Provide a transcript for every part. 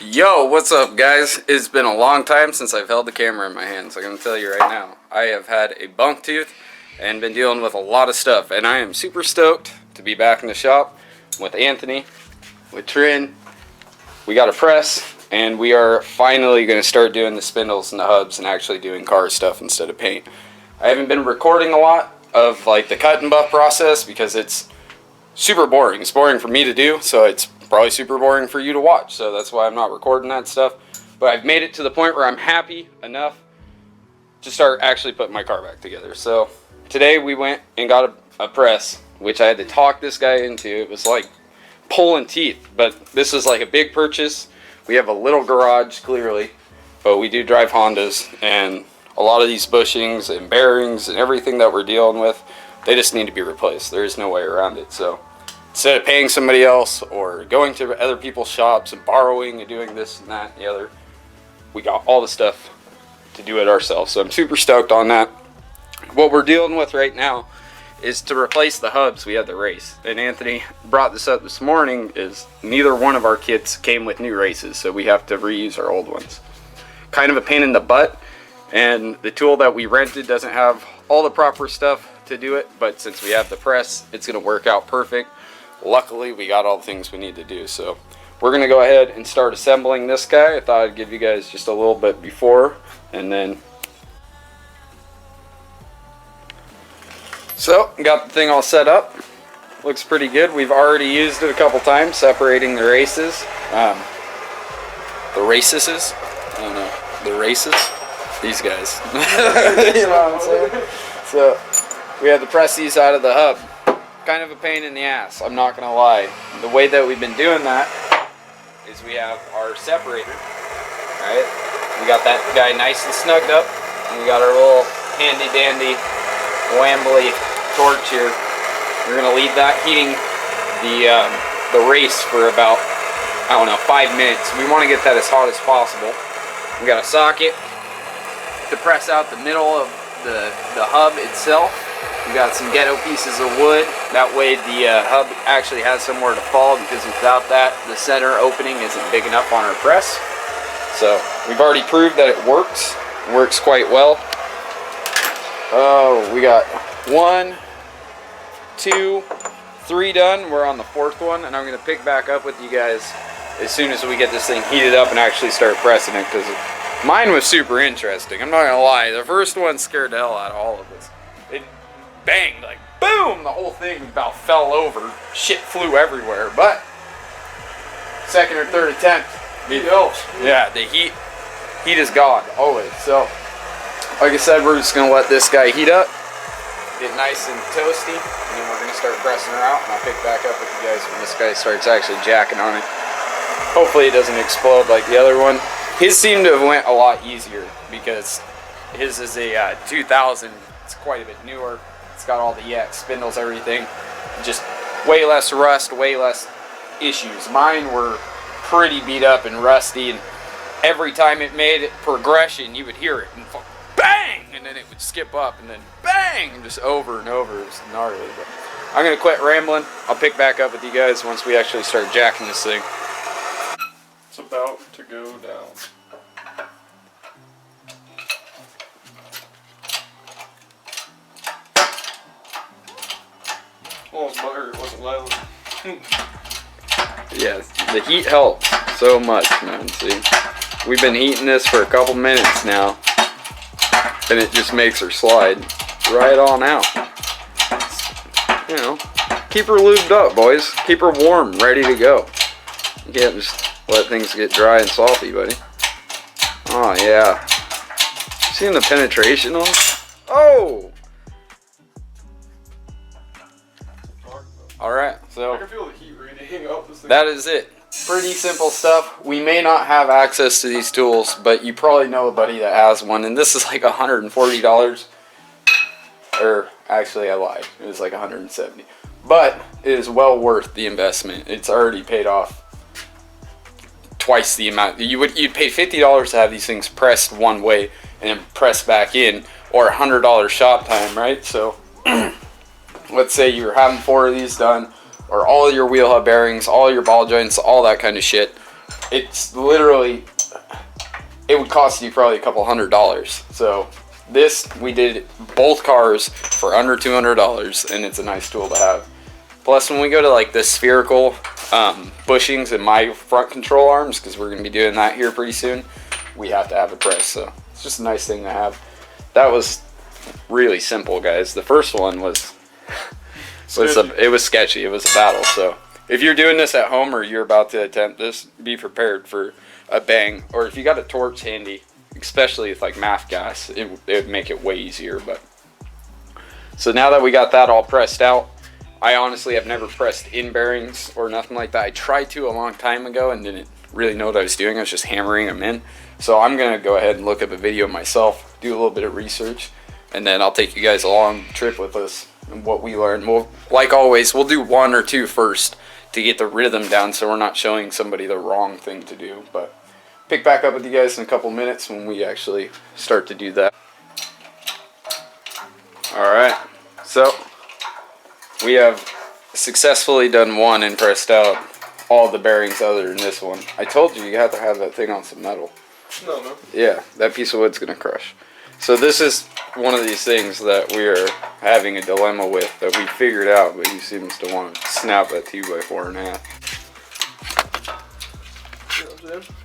Yo, what's up guys? It's been a long time since I've held the camera in my hands. I'm gonna tell you right now, I have had a bunk tooth and been dealing with a lot of stuff, and I am super stoked to be back in the shop with Anthony, with Trin. We got a press, and we are finally gonna start doing the spindles and the hubs and actually doing car stuff instead of paint. I haven't been recording a lot of like the cut and buff process because it's super boring. It's boring for me to do, so it's probably super boring for you to watch, so that's why I'm not recording that stuff. But I've made it to the point where I'm happy enough to start actually putting my car back together. So today we went and got a press, which I had to talk this guy into. It was like pulling teeth, but this is like a big purchase. We have a little garage clearly, but we do drive Hondas, and a lot of these bushings and bearings and everything that we're dealing with, they just need to be replaced. There is no way around it. So instead of paying somebody else or going to other people's shops and borrowing and doing this and that and the other, we got all the stuff to do it ourselves. So I'm super stoked on that. What we're dealing with right now is to replace the hubs. We had the race, and Anthony brought this up this morning, is neither one of our kits came with new races, so we have to reuse our old ones. Kind of a pain in the butt, and the tool that we rented doesn't have all the proper stuff to do it, but since we have the press, it's going to work out perfect. Luckily, we got all the things we need to do, so we're going to go ahead and start assembling this guy. I thought I'd give you guys just a little bit before, and then... So, got the thing all set up. Looks pretty good. We've already used it a couple times, separating the races. The races? I don't know. The races? These guys. You know what I'm saying? So, we had to press these out of the hub. Kind of a pain in the ass, I'm not gonna lie. The way that we've been doing that is we have our separator, right? We got that guy nice and snugged up, and we got our little handy dandy Wambly torch here. We're gonna leave that heating the race for about, I don't know, 5 minutes. We want to get that as hot as possible. We got a socket to press out the middle of the hub itself. We got some ghetto pieces of wood. That way the hub actually has somewhere to fall, because without that, the center opening isn't big enough on our press. So we've already proved that it works. It works quite well. Oh, we got 1, 2, 3 done. We're on the 4th one, and I'm going to pick back up with you guys as soon as we get this thing heated up and actually start pressing it, because mine was super interesting. I'm not going to lie. The first one scared the hell out of all of us. It banged, like boom, the whole thing about fell over. Shit flew everywhere. But second or third attempt, yeah, the heat is gone always. So like I said, we're just gonna let this guy heat up, get nice and toasty, and then we're gonna start pressing her out, and I'll pick back up with you guys when this guy starts actually jacking on it. Hopefully it doesn't explode like the other one. His seemed to have went a lot easier because his is a 2000. It's quite a bit newer. It's got all the EX spindles, everything. Just way less rust, way less issues. Mine were pretty beat up and rusty, and every time it made progression, you would hear it, and bang! And then it would skip up, and then bang! And just over and over. It was gnarly. But I'm going to quit rambling. I'll pick back up with you guys once we actually start jacking this thing. It's about to go down. Oh, butter, it wasn't loud. Yes, the heat helps so much, man. See, we've been heating this for a couple minutes now, and it just makes her slide right on out. You know, keep her lubed up, boys. Keep her warm, ready to go. You can't just let things get dry and salty, buddy. Oh yeah. Seeing the penetration on? Oh! Alright, So I can feel the heat radiating off this thing. that is it. Pretty simple stuff. We may not have access to these tools, but you probably know a buddy that has one, and this is like $140. Or actually I lied, it was like $170. But it is well worth the investment. It's already paid off twice the amount. You'd pay $50 to have these things pressed one way and then pressed back in, or $100 shop time, right? So let's say you're having 4 of these done, or all your wheel hub bearings, all your ball joints, all that kind of shit. It's literally, it would cost you probably a couple $100. So this, we did both cars for under $200, and it's a nice tool to have. Plus, when we go to like the spherical bushings in my front control arms, because we're going to be doing that here pretty soon, we have to have it pressed. So it's just a nice thing to have. That was really simple, guys. The first one was it was sketchy. It was a battle. So if you're doing this at home or you're about to attempt this, be prepared for a bang. Or if you got a torch handy, especially with like math gas, it would make it way easier. But so now that we got that all pressed out, I honestly have never pressed in bearings or nothing like that. I tried to a long time ago and didn't really know what I was doing. I was just hammering them in. So I'm gonna go ahead and look up a video myself, do a little bit of research, and then I'll take you guys along the trip with us and what we learned. We'll, like always, we'll do 1 or 2 first to get the rhythm down, so we're not showing somebody the wrong thing to do. But pick back up with you guys in a couple minutes when we actually start to do that. Alright, so we have successfully done 1 and pressed out all the bearings other than this one. I told you you have to have that thing on some metal. No. Yeah, that piece of wood's gonna crush. So this is one of these things that we are having a dilemma with that we figured out, but he seems to want to snap that 2x4 in half. You know what I'm saying?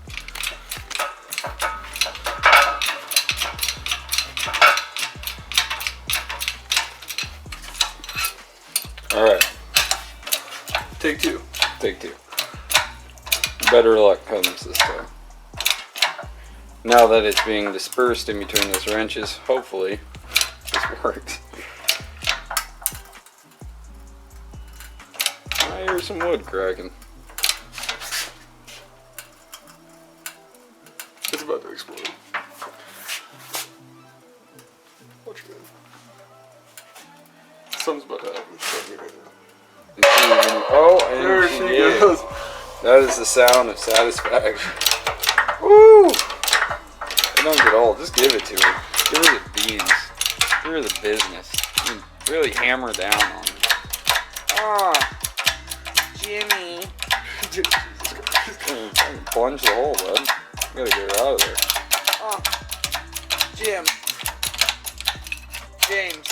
Alright. Take 2. Take 2. Better luck comes this time. Now that it's being dispersed in between those wrenches, hopefully this works. I hear some wood cracking. It's about to explode. Watch good. Something's about to happen. Oh, and There she she did. goes. That is the sound of satisfaction. Woo! They don't get old. Just give it to her. Give her the beans. Give her the business. I mean, really hammer down on it. Ah, Jimmy. Plunge the hole, bud. Gotta get her out of there. Oh, Jim. James.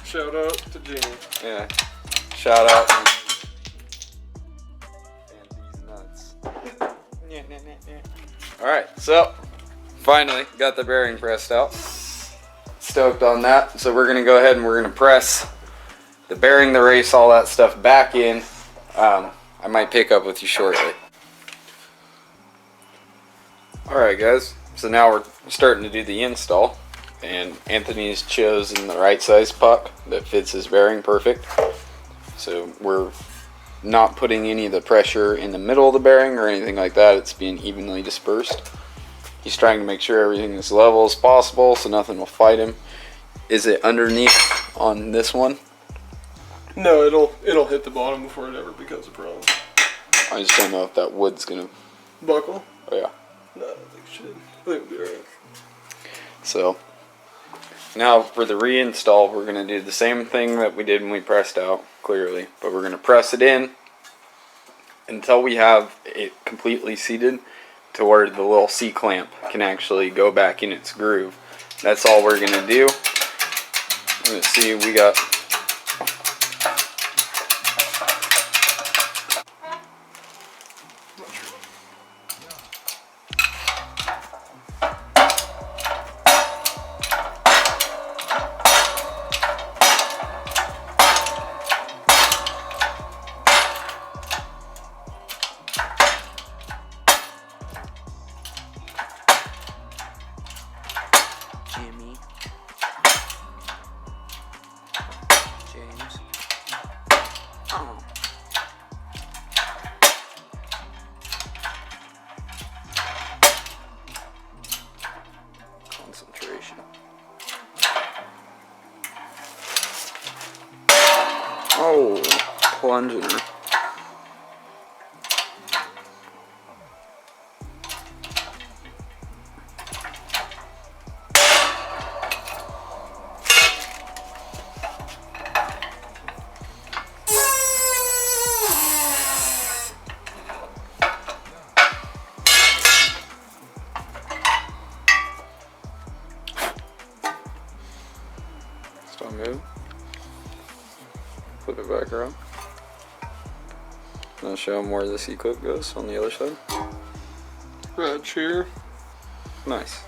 Shout out to Jamie. Yeah. Shout out. And these nuts. Alright, so finally got the bearing pressed out. Stoked on that. So we're gonna go ahead and we're gonna press the bearing, the race, all that stuff back in. I might pick up with you shortly. Alright guys, so now we're starting to do the install. And Anthony's chosen the right size puck that fits his bearing perfect. So we're not putting any of the pressure in the middle of the bearing or anything like that. It's being evenly dispersed. He's trying to make sure everything is level as possible so nothing will fight him. Is it underneath on this one? No, it'll hit the bottom before it ever becomes a problem. I just don't know if that wood's gonna Buckle? Oh yeah. No, I don't think it should. I think it'll be alright. So now for the reinstall, we're going to do the same thing that we did when we pressed out, clearly. But we're going to press it in until we have it completely seated to where the little C-clamp can actually go back in its groove. That's all we're going to do. Let's see, we got... Ow! Plunging her. Stop moving. Flip it back around. I'll show them where the C-clip goes on the other side. Right here. Nice.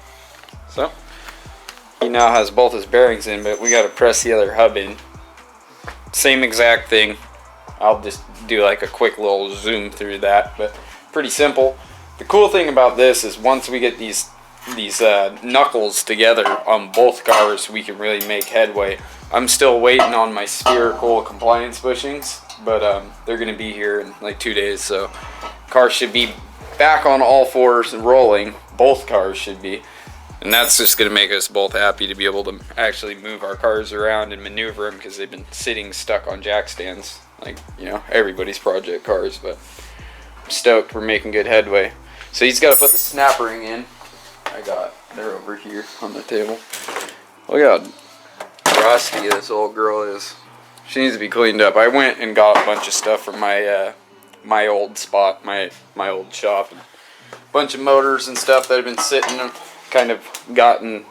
So, he now has both his bearings in, but we got to press the other hub in. Same exact thing. I'll just do like a quick little zoom through that, but pretty simple. The cool thing about this is once we get these knuckles together on both cars, we can really make headway. I'm still waiting on my spherical compliance bushings, but they're going to be here in like 2 days, so car should be back on all fours and rolling. Both cars should be, and that's just going to make us both happy to be able to actually move our cars around and maneuver them, because they've been sitting stuck on jack stands, like, you know, everybody's project cars. But I'm stoked we're making good headway. So he's got to put the snap ring in. They're over here on the table. Look how rusty this old girl is. She needs to be cleaned up. I went and got a bunch of stuff from my my old spot, my old shop, and a bunch of motors and stuff that have been sitting, kind of gotten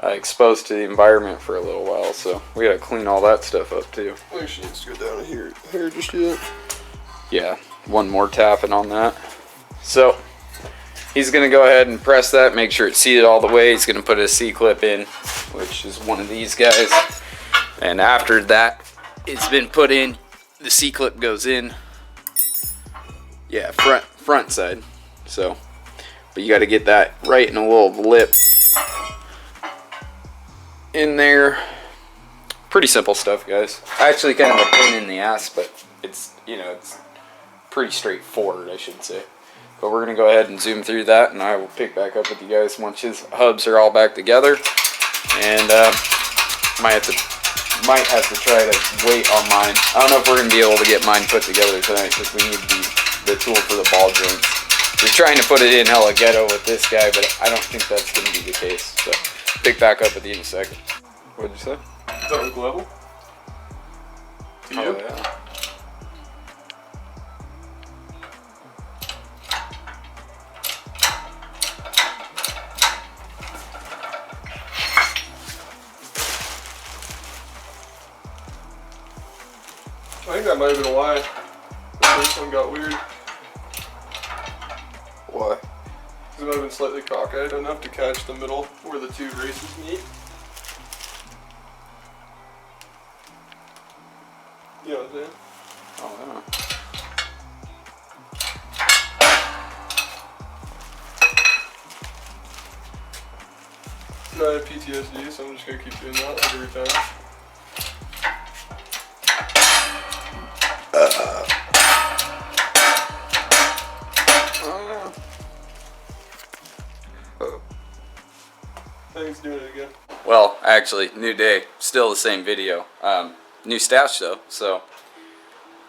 exposed to the environment for a little while. So we gotta clean all that stuff up too. I think she needs to go down here just yet. Yeah, one more tapping on that. So he's going to go ahead and press that, make sure it's seated all the way. He's going to put a C-clip in, which is one of these guys. And after that, it's been put in, the C-clip goes in. Yeah, front side. So, but you got to get that right in a little lip in there. Pretty simple stuff, guys. Actually kind of a pain in the ass, but it's, you know, it's pretty straightforward, I should say. But we're going to go ahead and zoom through that, and I will pick back up with you guys once his hubs are all back together. And might have to try to wait on mine. I don't know if we're going to be able to get mine put together tonight, because we need the tool for the ball joints. We're trying to put it in hella ghetto with this guy, but I don't think that's going to be the case. So pick back up with you in a second. What did you say? Does that look level? To you? Oh, yeah. I think that might have been why the first one got weird. Why? Because it might have been slightly cockeyed enough to catch the middle where the two races meet. You know what I'm saying? Oh, yeah. I have PTSD, so I'm just going to keep doing that like every time. Thanks, doing it again. Well, actually, new day, still the same video. New stash though, so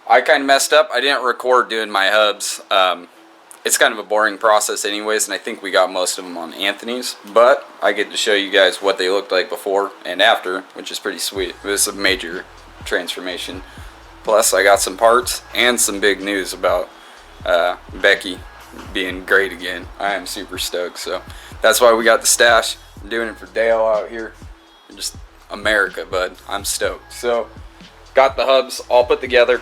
I kind of messed up. I didn't record doing my hubs. It's kind of a boring process anyways, and I think we got most of them on Anthony's, but I get to show you guys what they looked like before and after, which is pretty sweet. It was a major transformation. Plus, I got some parts and some big news about Becky being great again. I am super stoked, so that's why we got the stash. I'm doing it for Dale out here. Just America, bud. I'm stoked. So, got the hubs all put together.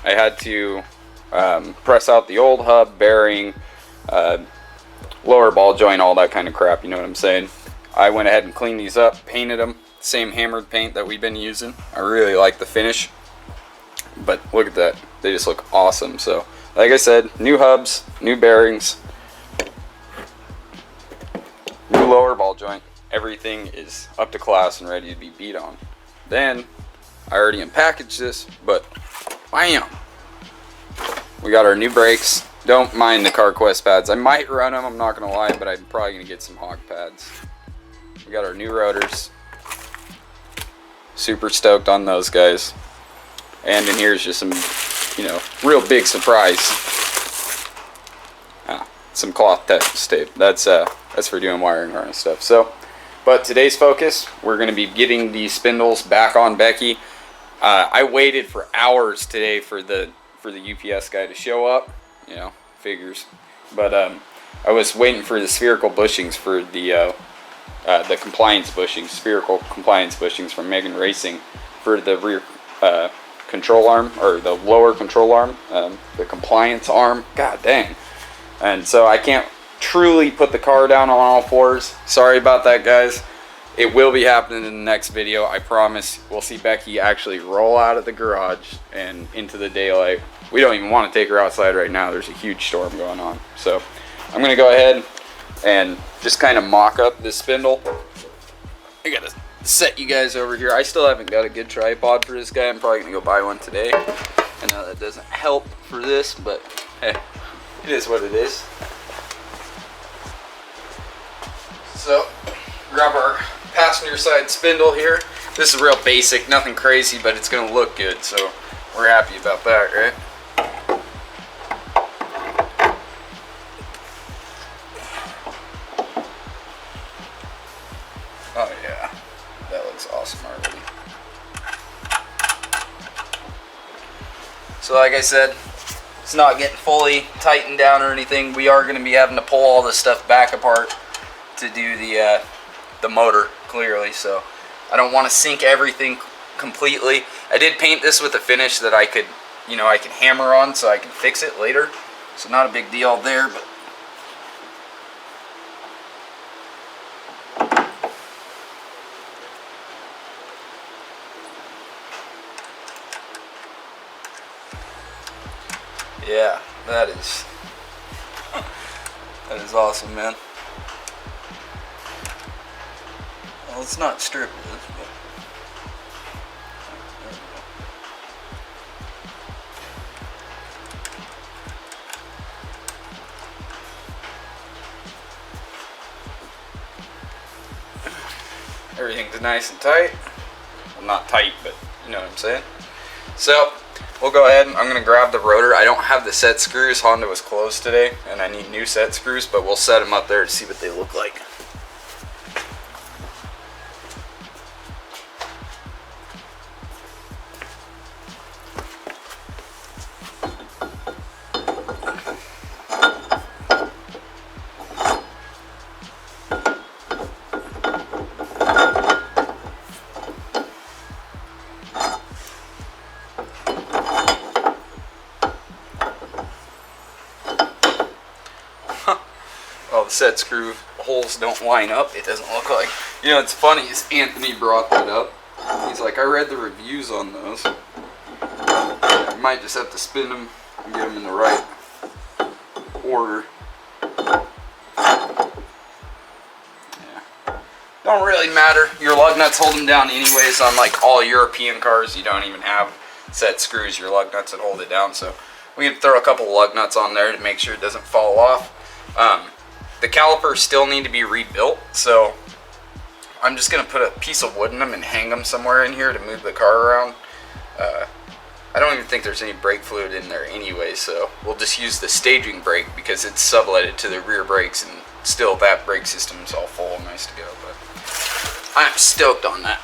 I had to press out the old hub, bearing, lower ball joint, all that kind of crap, you know what I'm saying. I went ahead and cleaned these up, painted them, same hammered paint that we've been using. I really like the finish, but look at that. They just look awesome. So, like I said, new hubs, new bearings, new lower ball joint. Everything is up to class and ready to be beat on. Then, I already unpackaged this, but bam! We got our new brakes. Don't mind the CarQuest pads. I might run them, I'm not going to lie, but I'm probably going to get some Hawk pads. We got our new rotors. Super stoked on those guys. And in here is just some, you know, real big surprise. Some cloth tape. That's for doing wiring harness stuff. So, but today's focus, we're going to be getting these spindles back on Becky. I waited for hours today for the UPS guy to show up. You know, figures. But I was waiting for the spherical bushings for the compliance bushings, spherical compliance bushings from Megan Racing for the rear control arm, or the lower control arm, the compliance arm. God dang. And so I can't truly put the car down on all fours. Sorry about that, guys. It will be happening in the next video. I promise. We'll see Becky actually roll out of the garage and into the daylight. We don't even want to take her outside right now. There's a huge storm going on. So I'm going to go ahead and just kind of mock up this spindle. I got to set you guys over here. I still haven't got a good tripod for this guy. I'm probably going to go buy one today. I know that doesn't help for this, but hey, it is what it is. So, grab our passenger side spindle here. This is real basic, nothing crazy, but it's going to look good, so we're happy about that, right? Oh yeah, that looks awesome already. So like I said, it's not getting fully tightened down or anything. We are going to be having to pull all this stuff back apart to do the motor clearly. So I don't want to sink everything completely. I did paint this with a finish that I could, you know, I can hammer on so I can fix it later. So not a big deal there, but yeah, that is awesome, man. Well, it's not stripped, but there we go. Everything's nice and tight. Well, not tight, but you know what I'm saying. So we'll go ahead and I'm going to grab the rotor. I don't have the set screws. Honda was closed today and I need new set screws, but we'll set them up there to see what they look like. Well, the set screw holes don't line up. It doesn't look like. You know, it's funny is Anthony brought that up. He's like, I read the reviews on those. I might just have to spin them and get them in the right order. Yeah. Don't really matter. Your lug nuts hold them down anyways. On like all European cars, you don't even have set screws. Your lug nuts that hold it down. So we can throw a couple lug nuts on there to make sure it doesn't fall off. The calipers still need to be rebuilt, so I'm just going to put a piece of wood in them and hang them somewhere in here to move the car around. I don't even think there's any brake fluid in there anyway, so we'll just use the staging brake because it's subletted to the rear brakes, and still that brake system is all full and nice to go. But I'm stoked on that.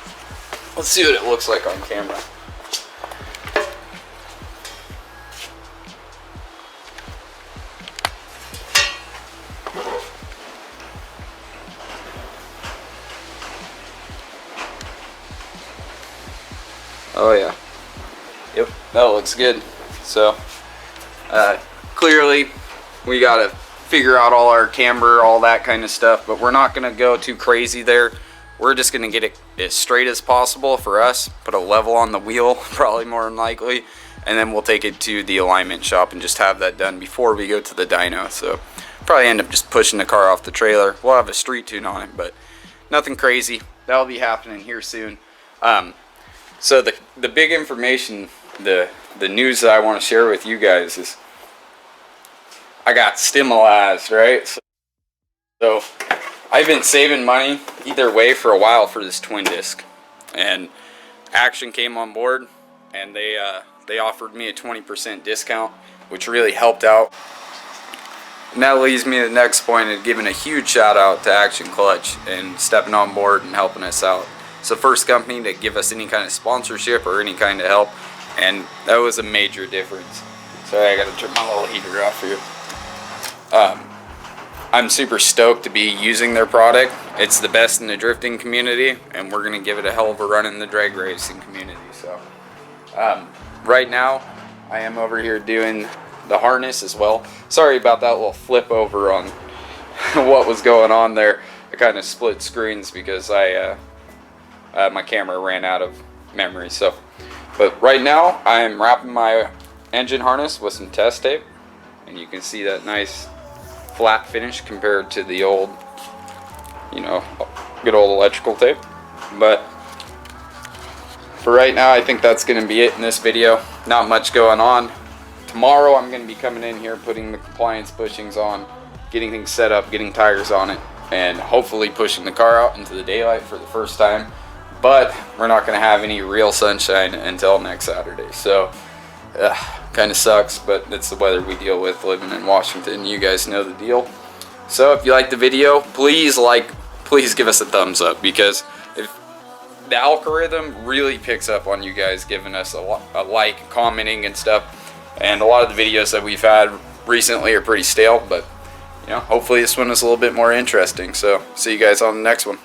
Let's see what it looks like on camera. Oh yeah, yep, that looks good. So clearly we gotta figure out all our camber, all that kind of stuff, but we're not gonna go too crazy there. We're just gonna get it as straight as possible for us, put a level on the wheel, probably more than likely, and then we'll take it to the alignment shop and just have that done before we go to the dyno. So probably end up just pushing the car off the trailer. We'll have a street tune on it, but nothing crazy. That'll be happening here soon. So the big information, the news that I want to share with you guys is I got stimulized, right? So I've been saving money either way for a while for this twin disc, and Action came on board. and they offered me a 20% discount, which really helped out. And that leads me to the next point of giving a huge shout out to Action Clutch and stepping on board and helping us out. It's the first company to give us any kind of sponsorship or any kind of help, and that was a major difference. Sorry, I gotta turn my little heater off here. I'm super stoked to be using their product. It's the best in the drifting community, and we're gonna give it a hell of a run in the drag racing community. So right now I am over here doing the harness as well. Sorry about that little flip over on what was going on there. I kind of split screens because my camera ran out of memory. So, but right now I am wrapping my engine harness with some test tape, and you can see that nice flat finish compared to the old, you know, good old electrical tape. But for right now, I think that's going to be it in this video. Not much going on. Tomorrow I'm going to be coming in here, putting the compliance bushings on, getting things set up, getting tires on it, and hopefully pushing the car out into the daylight for the first time. But we're not going to have any real sunshine until next Saturday. So kind of sucks, but it's the weather we deal with living in Washington. You guys know the deal. So if you like the video, please give us a thumbs up, because if the algorithm really picks up on you guys giving us a like, commenting and stuff. And a lot of the videos that we've had recently are pretty stale, but you know, hopefully this one is a little bit more interesting. So see you guys on the next one.